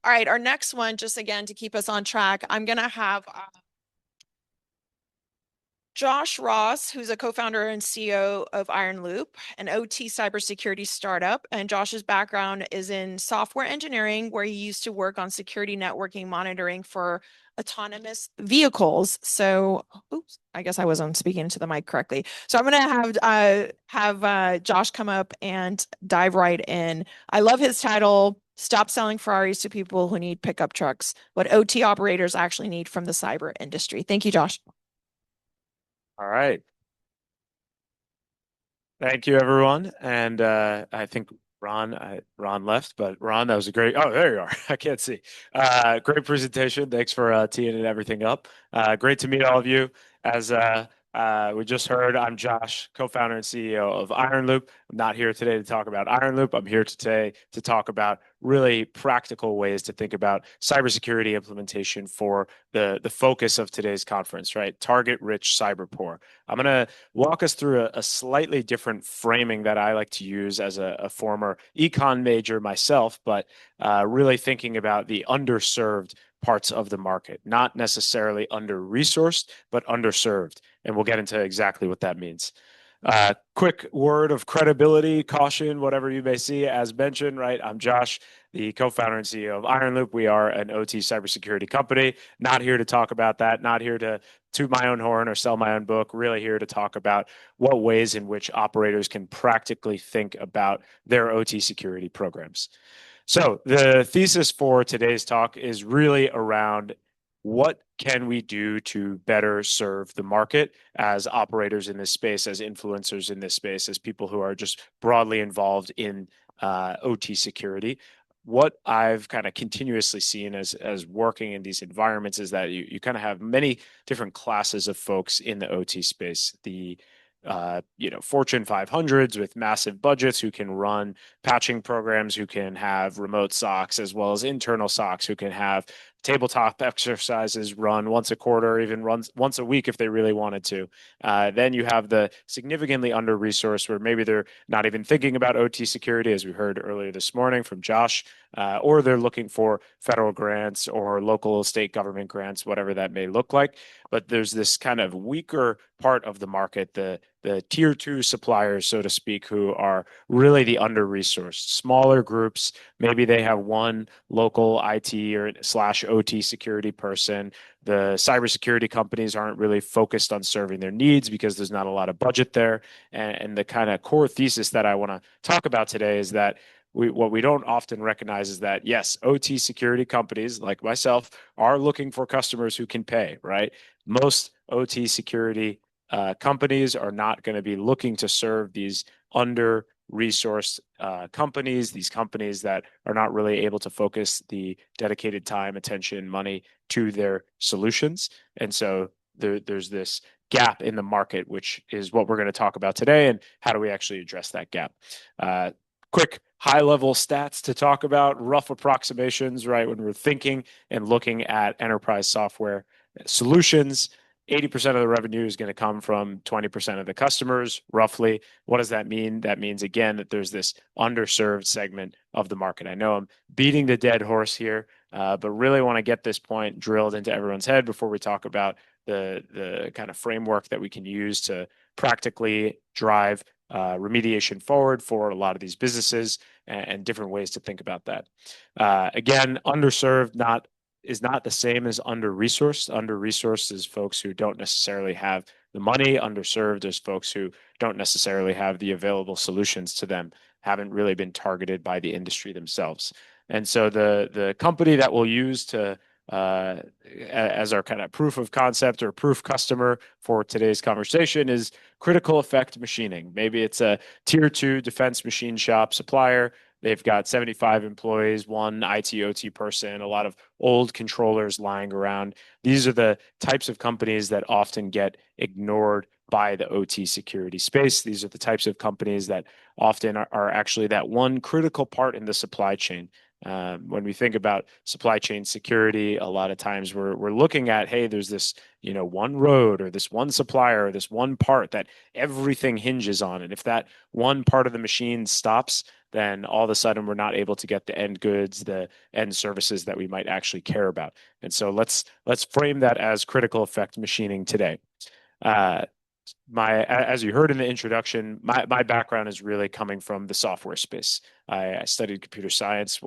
All right, our next one, just again to keep us on track, I'm going to have Josh Ross, who's a co-founder and CEO of Ironloop, an OT cybersecurity startup. And Josh's background is in software engineering, where he used to work on security networking monitoring for autonomous vehicles. So, oops, I guess I wasn't speaking into the mic correctly. So I'm going to have Josh come up and dive right in. I love his title. Stop selling Ferraris to people who need pickup trucks. What OT operators actually need from the cyber industry. Thank you, Josh. All right. Thank you, everyone. And I think Ron left, but Ron, that was a great. Oh, there you are. I can't see. Great presentation. Thanks for teeing and everything up. Great to meet all of you. As we just heard, I'm Josh, co-founder and CEO of Ironloop. I'm not here today to talk about Ironloop. I'm here today to talk about really practical ways to think about cybersecurity implementation for the focus of today's conference, right? Target-rich cyber poor. I'm going to walk us through a slightly different framing that I like to use as a former econ major myself, but really thinking about the underserved parts of the market, not necessarily under-resourced, but underserved. And we'll get into exactly what that means. Quick word of credibility, caution, whatever you may see. As mentioned, right, I'm Josh, the co-founder and CEO of Ironloop. We are an OT cybersecurity company. Not here to talk about that, not here to toot my own horn or sell my own book, really here to talk about what ways in which operators can practically think about their OT security programs. So the thesis for today's talk is really around what can we do to better serve the market as operators in this space, as influencers in this space, as people who are just broadly involved in OT security. What I've kind of continuously seen as working in these environments is that you kind of have many different classes of folks in the OT space. The Fortune 500s with massive budgets who can run patching programs, who can have remote SOCs as well as internal SOCs, who can have tabletop exercises run once a quarter, even runs once a week if they really wanted to. Then you have the significantly under resourced where maybe they're not even thinking about OT security, as we heard earlier this morning from Josh, or they're looking for federal grants or local state government grants, whatever that may look like. But there's this kind of weaker part of the market, the tier two suppliers, so to speak, who are really the under resourced, smaller groups. Maybe they have one local IT or slash OT security person. The cybersecurity companies aren't really focused on serving their needs because there's not a lot of budget there. And the kind of core thesis that I want to talk about today is that what we don't often recognize is that, yes, OT security companies like myself are looking for customers who can pay, right? Most OT security companies are not going to be looking to serve these under resourced companies, these companies that are not really able to focus the dedicated time, attention, money to their solutions. And so there's this gap in the market, which is what we're going to talk about today. And how do we actually address that gap? Quick high level stats to talk about, rough approximations, right? When we're thinking and looking at enterprise software solutions, 80% of the revenue is going to come from 20% of the customers, roughly. What does that mean? That means, again, that there's this underserved segment of the market. I know I'm beating the dead horse here, but really want to get this point drilled into everyone's head before we talk about the kind of framework that we can use to practically drive remediation forward for a lot of these businesses and different ways to think about that. Again, underserved is not the same as under-resourced. Under-resourced is folks who don't necessarily have the money. Underserved is folks who don't necessarily have the available solutions to them, haven't really been targeted by the industry themselves. And so the company that we'll use to as our kind of proof of concept or proof customer for today's conversation is Critical Effect Machining. Maybe it's a tier two defense machine shop supplier. They've got 75 employees, one IT/OT person, a lot of old controllers lying around. These are the types of companies that often get ignored by the OT security space. These are the types of companies that often are actually that one critical part in the supply chain When we think about supply chain security, a lot of times we're looking at, hey, there's this, one road or this one supplier or this one part that everything hinges on. And if that one part of the machine stops, then all of a sudden we're not able to get the end goods, the end services that we might actually care about. And so let's frame that as critical effect machining today. Uh, as you heard in the introduction, my background is really coming from the software space. I studied computer science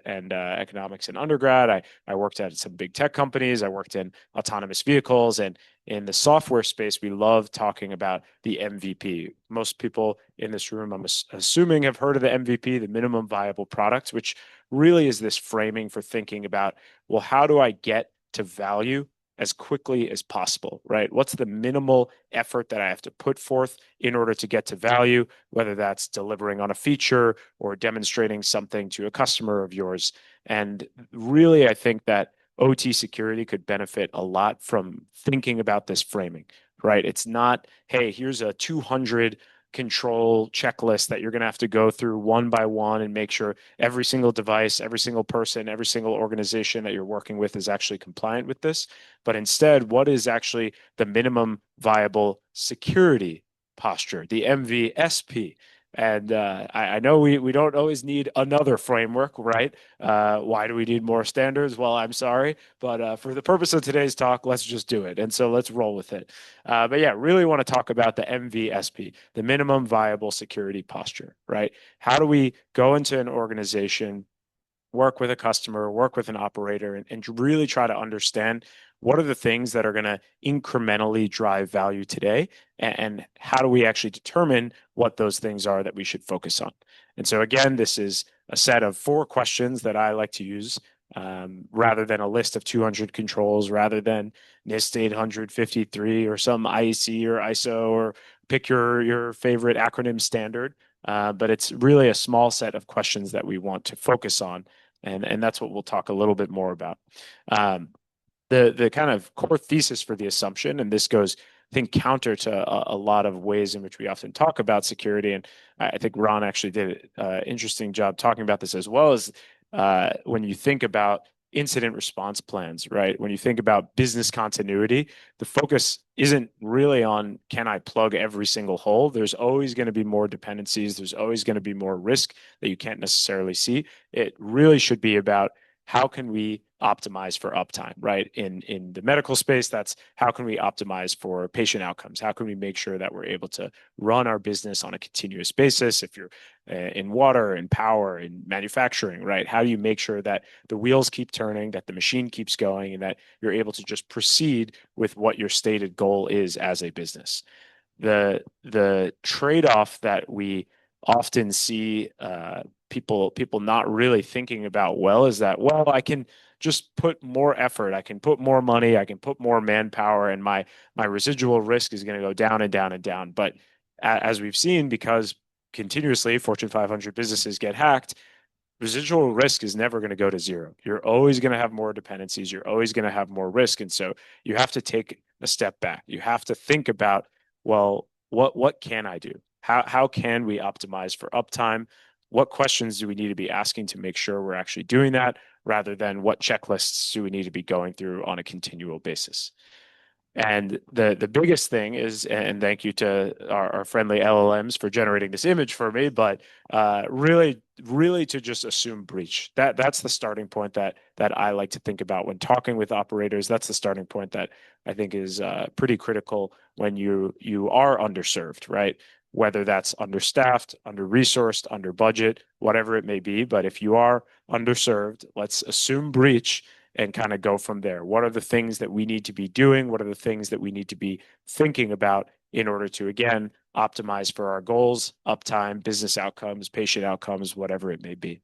and economics in undergrad. I worked at some big tech companies. I worked in autonomous vehicles, and in the software space, we love talking about the MVP. Most people in this room, I'm assuming, have heard of the MVP, the minimum viable product, which really is this framing for thinking about, well, how do I get to value as quickly as possible, right? What's the minimal effort that I have to put forth in order to get to value, whether that's delivering on a feature or demonstrating something to a customer of yours. And really, I think that OT security could benefit a lot from thinking about this framing, right? It's not, hey, here's a 200 control checklist that you're going to have to go through one by one and make sure every single device, every single person, every single organization that you're working with is actually compliant with this. But instead, what is actually the minimum viable security posture, the MVSP? And I know we don't always need another framework, right? Why do we need more standards? Well, I'm sorry, but for the purpose of today's talk, let's just do it. And so let's roll with it. But yeah, really want to talk about the MVSP, the minimum viable security posture, right? How do we go into an organization, work with a customer, work with an operator, and really try to understand what are the things that are going to incrementally drive value today, and how do we actually determine what those things are that we should focus on. And so again, this is a set of 4 questions that I like to use rather than a list of 200 controls, rather than NIST 853 or some IEC or ISO, or pick your favorite acronym standard. But it's really a small set of questions that we want to focus on, and that's what we'll talk a little bit more about. Um, the kind of core thesis for the assumption, and this goes, I think, counter to a lot of ways in which we often talk about security, and I think Ron actually did an interesting job talking about this as well, as when you think about incident response plans, right? When you think about business continuity, the focus isn't really on, can I plug every single hole? There's always going to be more dependencies. There's always going to be more risk that you can't necessarily see. It really should be about, how can we optimize for uptime, right? In the medical space, that's how can we optimize for patient outcomes? How can we make sure that we're able to run our business on a continuous basis? If you're in water and power and manufacturing, right? How do you make sure that the wheels keep turning, that the machine keeps going, and that you're able to just proceed with what your stated goal is as a business? The trade-off that we often see people not really thinking about well is that, well, I can just put more effort, I can put more money, I can put more manpower, and my residual risk is going to go down and down and down. But as we've seen, because continuously Fortune 500 businesses get hacked, residual risk is never going to go to zero. You're always going to have more dependencies. You're always going to have more risk. And so you have to take a step back. You have to think about, well, what can I do? How can we optimize for uptime? What questions do we need to be asking to make sure we're actually doing that, rather than what checklists do we need to be going through on a continual basis? And the biggest thing is, and thank you to our friendly LLMs for generating this image for me, but really to just assume breach. That's the starting point that I like to think about when talking with operators. That's the starting point that I think is pretty critical when you are underserved, right? Whether that's understaffed, under-resourced, under budget, whatever it may be. But if you are underserved, let's assume breach and kind of go from there. What are the things that we need to be doing? What are the things that we need to be thinking about in order to, again, optimize for our goals, uptime, business outcomes, patient outcomes, whatever it may be?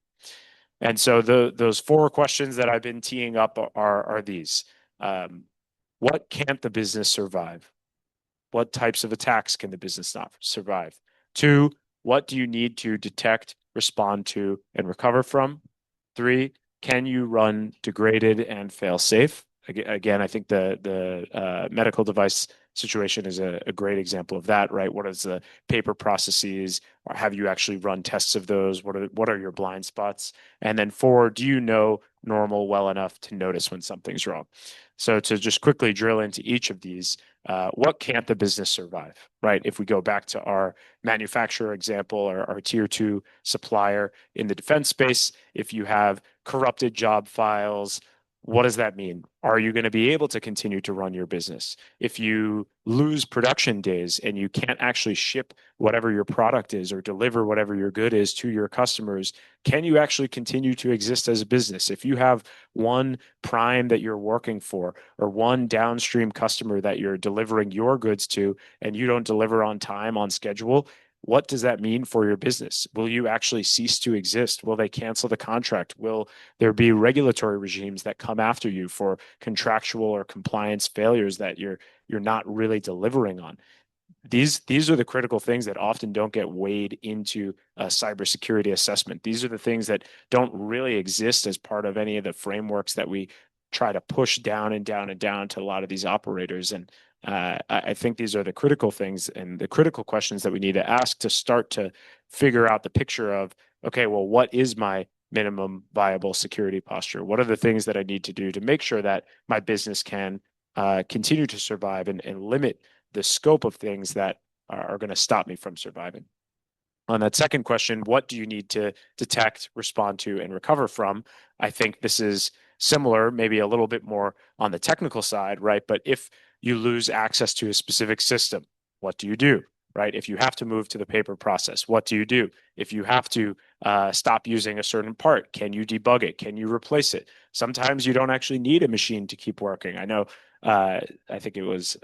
And so those 4 questions that I've been teeing up are these. What can't the business survive? What types of attacks can the business not survive? 2, what do you need to detect, respond to, and recover from? 3, can you run degraded and fail safe? Again, I think the medical device situation is a great example of that, right? What is the paper processes? Or have you actually run tests of those? What are your blind spots? And then four, do you know normal well enough to notice when something's wrong? So to just quickly drill into each of these, what can't the business survive, right? If we go back to our manufacturer example or our tier two supplier in the defense space, if you have corrupted job files, what does that mean? Are you going to be able to continue to run your business? If you lose production days and you can't actually ship whatever your product is or deliver whatever your good is to your customers, can you actually continue to exist as a business? If you have one prime that you're working for or one downstream customer that you're delivering your goods to and you don't deliver on time, on schedule, what does that mean for your business? Will you actually cease to exist? Will they cancel the contract? Will there be regulatory regimes that come after you for contractual or compliance failures that you're not really delivering on? These are the critical things that often don't get weighed into a cybersecurity assessment. These are the things that don't really exist as part of any of the frameworks that we try to push down and down and down to a lot of these operators. And I think these are the critical things and the critical questions that we need to ask to start to figure out the picture of, okay, well, what is my minimum viable security posture? What are the things that I need to do to make sure that my business can continue to survive and limit the scope of things that are going to stop me from surviving? On that second question, what do you need to detect, respond to, and recover from? I think this is similar, maybe a little bit more on the technical side, right? But if you lose access to a specific system, what do you do? Right? If you have to move to the paper process, what do you do? If you have to stop using a certain part, can you debug it? Can you replace it? Sometimes you don't actually need a machine to keep working. I know I think it was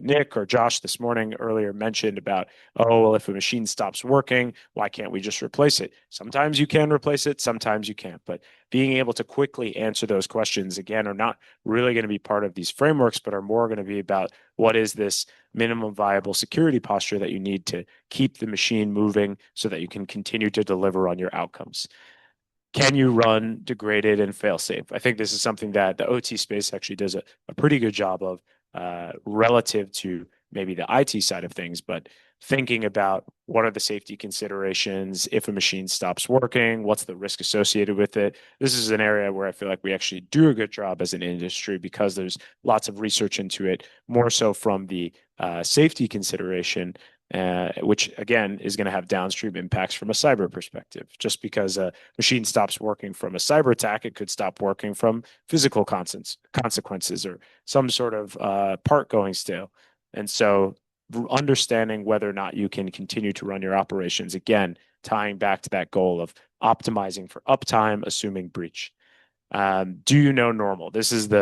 Nick or Josh this morning earlier mentioned about, oh, well, if a machine stops working, why can't we just replace it? Sometimes you can replace it, sometimes you can't. But being able to quickly answer those questions, again, are not really going to be part of these frameworks, but are more going to be about what is this minimum viable security posture that you need to keep the machine moving so that you can continue to deliver on your outcomes. Can you run degraded and fail safe? I think this is something that the OT space actually does a pretty good job of relative to maybe the IT side of things, but thinking about what are the safety considerations if a machine stops working, what's the risk associated with it. This is an area where I feel like we actually do a good job as an industry because there's lots of research into it, more so from the safety consideration, which again is going to have downstream impacts from a cyber perspective. Just because a machine stops working from a cyber attack, it could stop working from physical consequences or some sort of part going stale. And so understanding whether or not you can continue to run your operations, again, tying back to that goal of optimizing for uptime, assuming breach. Do you know normal? This is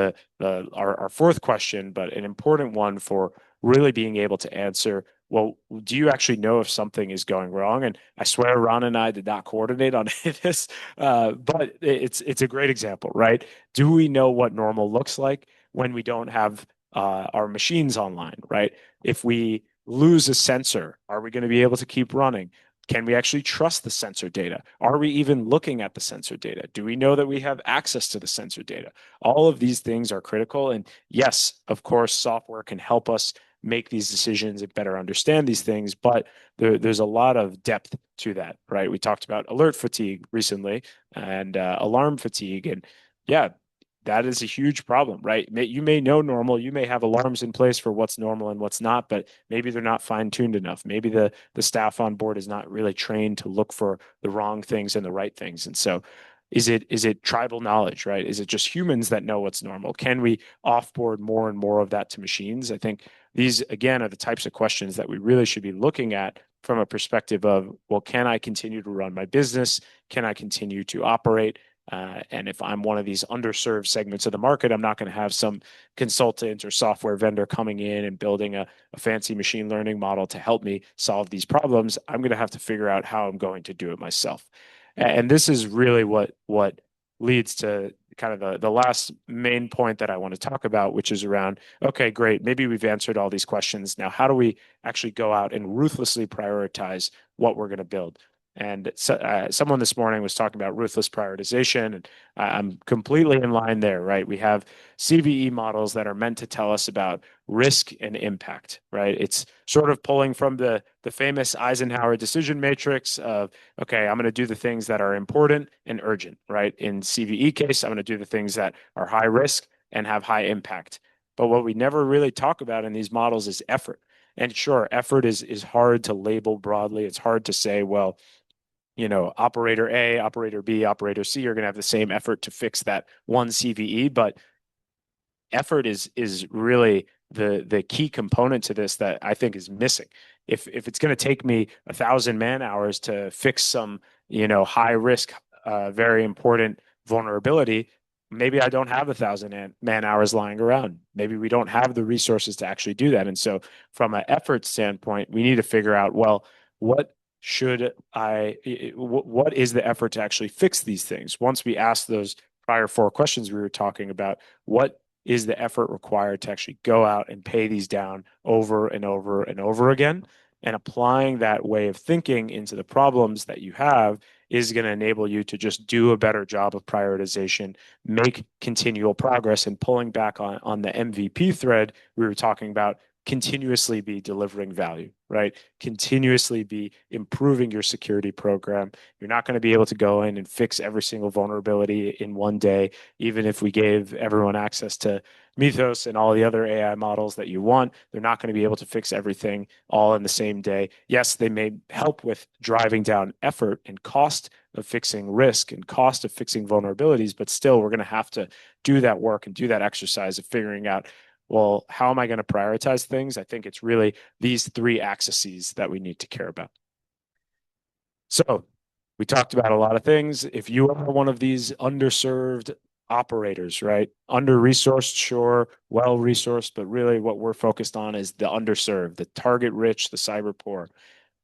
our fourth question, but an important one for really being able to answer, well, do you actually know if something is going wrong? And I swear Ron and I did not coordinate on this, but it's a great example, right? Do we know what normal looks like when we don't have our machines online, right? If we lose a sensor, are we going to be able to keep running? Can we actually trust the sensor data? Are we even looking at the sensor data? Do we know that we have access to the sensor data? All of these things are critical. And yes, of course, software can help us make these decisions and better understand these things, but there's a lot of depth to that, right? We talked about alert fatigue recently and alarm fatigue. And yeah, that is a huge problem, right? You may know normal, you may have alarms in place for what's normal and what's not, but maybe they're not fine-tuned enough. Maybe the staff on board is not really trained to look for the wrong things and the right things. And so is it tribal knowledge, right? Is it just humans that know what's normal? Can we offboard more and more of that to machines? I think these, again, are the types of questions that we really should be looking at from a perspective of, well, can I continue to run my business? Can I continue to operate? And if I'm one of these underserved segments of the market, I'm not going to have some consultant or software vendor coming in and building a fancy machine learning model to help me solve these problems. I'm going to have to figure out how I'm going to do it myself. And this is really what leads to kind of the last main point that I want to talk about, which is around, okay, great, maybe we've answered all these questions. Now, how do we actually go out and ruthlessly prioritize what we're going to build? And someone this morning was talking about ruthless prioritization, and I'm completely in line there, right? We have CVE models that are meant to tell us about risk and impact, right? It's sort of pulling from the famous Eisenhower decision matrix of, okay, I'm going to do the things that are important and urgent, right? In CVE case, I'm going to do the things that are high risk and have high impact. But what we never really talk about in these models is effort. And sure, effort is hard to label broadly. It's hard to say, well, operator A, operator B, operator C are going to have the same effort to fix that one CVE, but effort is really the key component to this that I think is missing. If it's going to take me 1,000 man hours to fix some, high risk, very important vulnerability, maybe I don't have 1,000 man hours lying around. Maybe we don't have the resources to actually do that. And so, from an effort standpoint, we need to figure out, well, what should what is the effort to actually fix these things? Once we ask those prior four questions we were talking about, what is the effort required to actually go out and pay these down over and over and over again? And applying that way of thinking into the problems that you have is going to enable you to just do a better job of prioritization, make continual progress, and pulling back on the MVP thread we were talking about, continuously be delivering value, right? Continuously be improving your security program. You're not going to be able to go in and fix every single vulnerability in one day, even if we gave everyone access to Mythos and all the other AI models that you want. They're not going to be able to fix everything all in the same day. Yes, they may help with driving down effort and cost of fixing risk and cost of fixing vulnerabilities, but still, we're going to have to do that work and do that exercise of figuring out, well, how am I going to prioritize things? I think it's really these three axes that we need to care about. So we talked about a lot of things. If you are one of these underserved operators, right? Under-resourced, sure, well-resourced, but really what we're focused on is the underserved, the target rich, the cyber poor.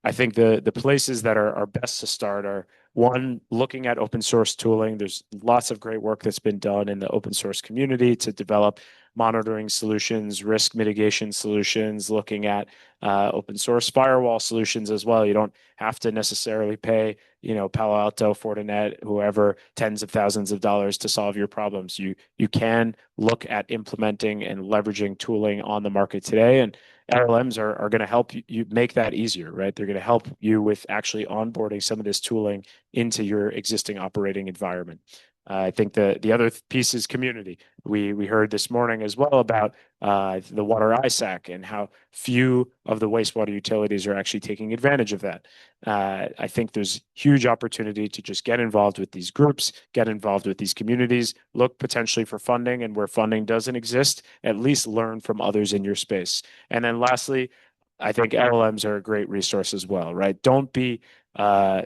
I think the places that are best to start are, one, looking at open source tooling. There's lots of great work that's been done in the open source community to develop monitoring solutions, risk mitigation solutions, looking at open source firewall solutions as well. You don't have to necessarily pay, Palo Alto, Fortinet, whoever, tens of thousands of dollars to solve your problems. You can look at implementing and leveraging tooling on the market today, and LLMs are going to help you make that easier, right? They're going to help you with actually onboarding some of this tooling into your existing operating environment. I think the other piece is community. We heard this morning as well about the water ISAC and how few of the wastewater utilities are actually taking advantage of that. I think there's huge opportunity to just get involved with these groups, get involved with these communities, look potentially for funding, and where funding doesn't exist, at least learn from others in your space. And then lastly, I think LLMs are a great resource as well, right? Don't be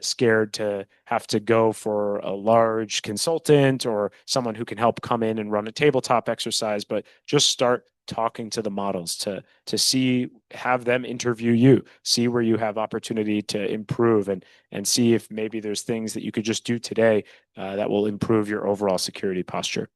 scared to have to go for a large consultant or someone who can help come in and run a tabletop exercise, but just start talking to the models to have them interview you, see where you have opportunity to improve, and see if maybe there's things that you could just do today that will improve your overall security posture.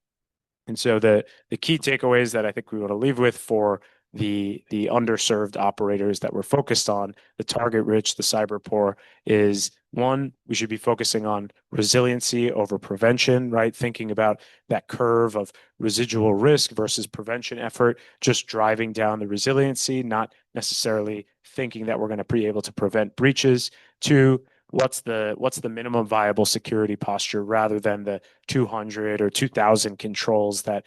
And so the key takeaways that I think we want to leave with for the underserved operators that we're focused on, the target rich, the cyber poor, is one, we should be focusing on resiliency over prevention, right? Thinking about that curve of residual risk versus prevention effort, just driving down the resiliency, not necessarily thinking that we're going to be able to prevent breaches. Two, what's the minimum viable security posture rather than the 200 or 2,000 controls that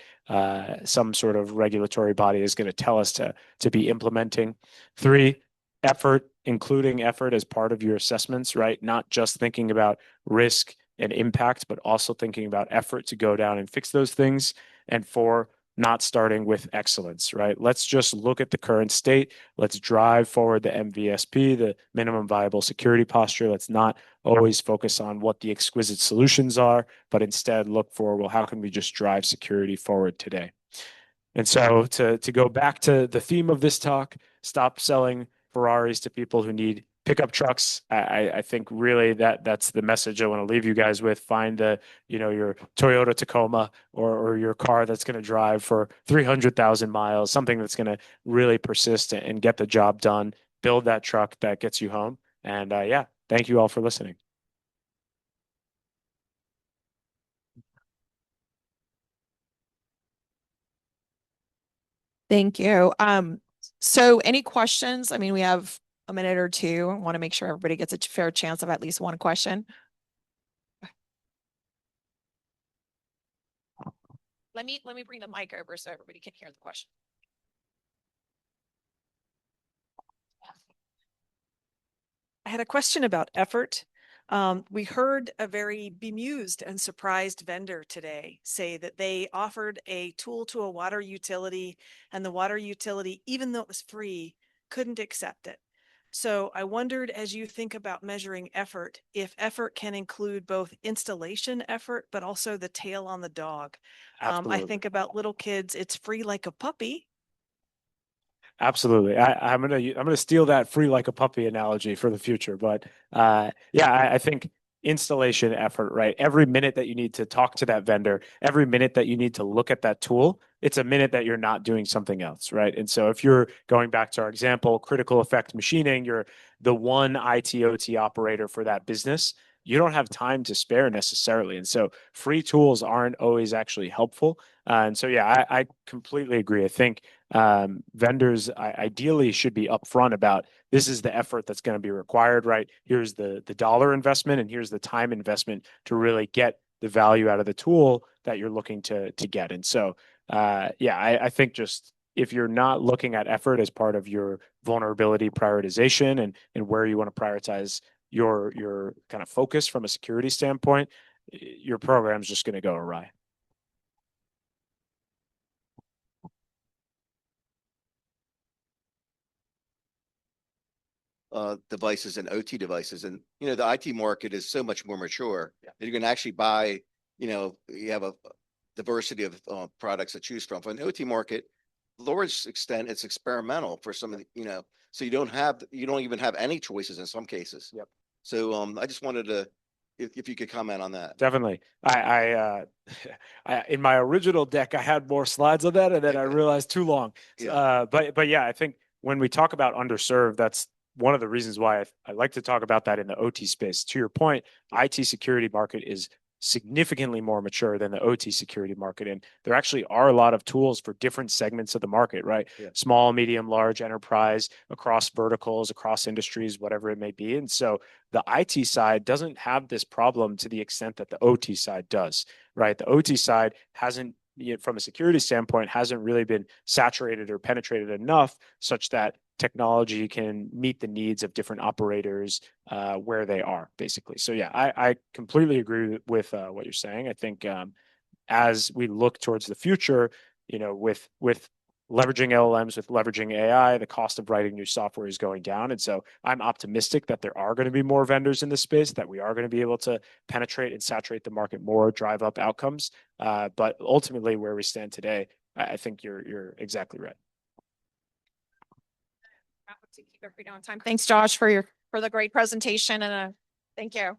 some sort of regulatory body is going to tell us to be implementing. Three, effort, including effort as part of your assessments, right? Not just thinking about risk and impact, but also thinking about effort to go down and fix those things. And four, not starting with excellence, right? Let's just look at the current state. Let's drive forward the MVSP, the minimum viable security posture. Let's not always focus on what the exquisite solutions are, but instead look for, well, how can we just drive security forward today? And so to go back to the theme of this talk, stop selling Ferraris to people who need pickup trucks. I think really that's the message I want to leave you guys with. Find your Toyota Tacoma or your car that's going to drive for 300,000 miles, something that's going to really persist and get the job done. Build that truck that gets you home. And yeah, thank you all for listening. Thank you. So any questions? I mean, we have a minute or two. I want to make sure everybody gets a fair chance of at least one question. Let me bring the mic over so everybody can hear the question. I had a question about effort. We heard a very bemused and surprised vendor today say that they offered a tool to a water utility, and the water utility, even though it was free, couldn't accept it. So I wondered, as you think about measuring effort, if effort can include both installation effort, but also the tail on the dog. I Absolutely. think about little kids, it's free like a puppy. Absolutely. I'm gonna steal that free like a puppy analogy for the future. But yeah, I think installation effort, right? Every minute that you need to talk to that vendor, every minute that you need to look at that tool, it's a minute that you're not doing something else, right? And so if you're going back to our example, critical effect machining, you're the one IT/OT operator for that business. You don't have time to spare necessarily. And so free tools aren't always actually helpful. And so, yeah, I completely agree. I think vendors ideally should be upfront about this is the effort that's going to be required, right? Here's the dollar investment and here's the time investment to really get the value out of the tool that you're looking to get. And so, yeah, I think just if you're not looking at effort as part of your vulnerability prioritization and where you want to prioritize your kind of focus from a security standpoint, your program's just going to go awry. Devices and OT devices. And, the IT market is so much more mature Yeah. that you can actually buy, you have a diversity of products to choose from. For an OT market, large extent, it's experimental for some of the, so you don't even have any choices in some cases. Yep. So I just wanted to, if you could comment on that. Definitely. I in my original deck, I had more slides on that, and then I realized too long. Yeah. But yeah, I think when we talk about underserved, that's one of the reasons why I like to talk about that in the OT space. To your point, IT security market is significantly more mature than the OT security market. And there actually are a lot of tools for different segments of the market, right? Yeah. Small, medium, large enterprise, across verticals, across industries, whatever it may be. And so the IT side doesn't have this problem to the extent that the OT side does, right? The OT side hasn't, from a security standpoint, hasn't really been saturated or penetrated enough such that technology can meet the needs of different operators where they are, basically. So yeah, I completely agree with what you're saying. I think as we look towards the future, with leveraging LLMs, with leveraging AI, the cost of writing new software is going down. And so I'm optimistic that there are going to be more vendors in this space, that we are going to be able to penetrate and saturate the market more, drive up outcomes. But ultimately, where we stand today, I think you're exactly right. To keep everybody on time. Thanks, Josh, for the great presentation, and thank you.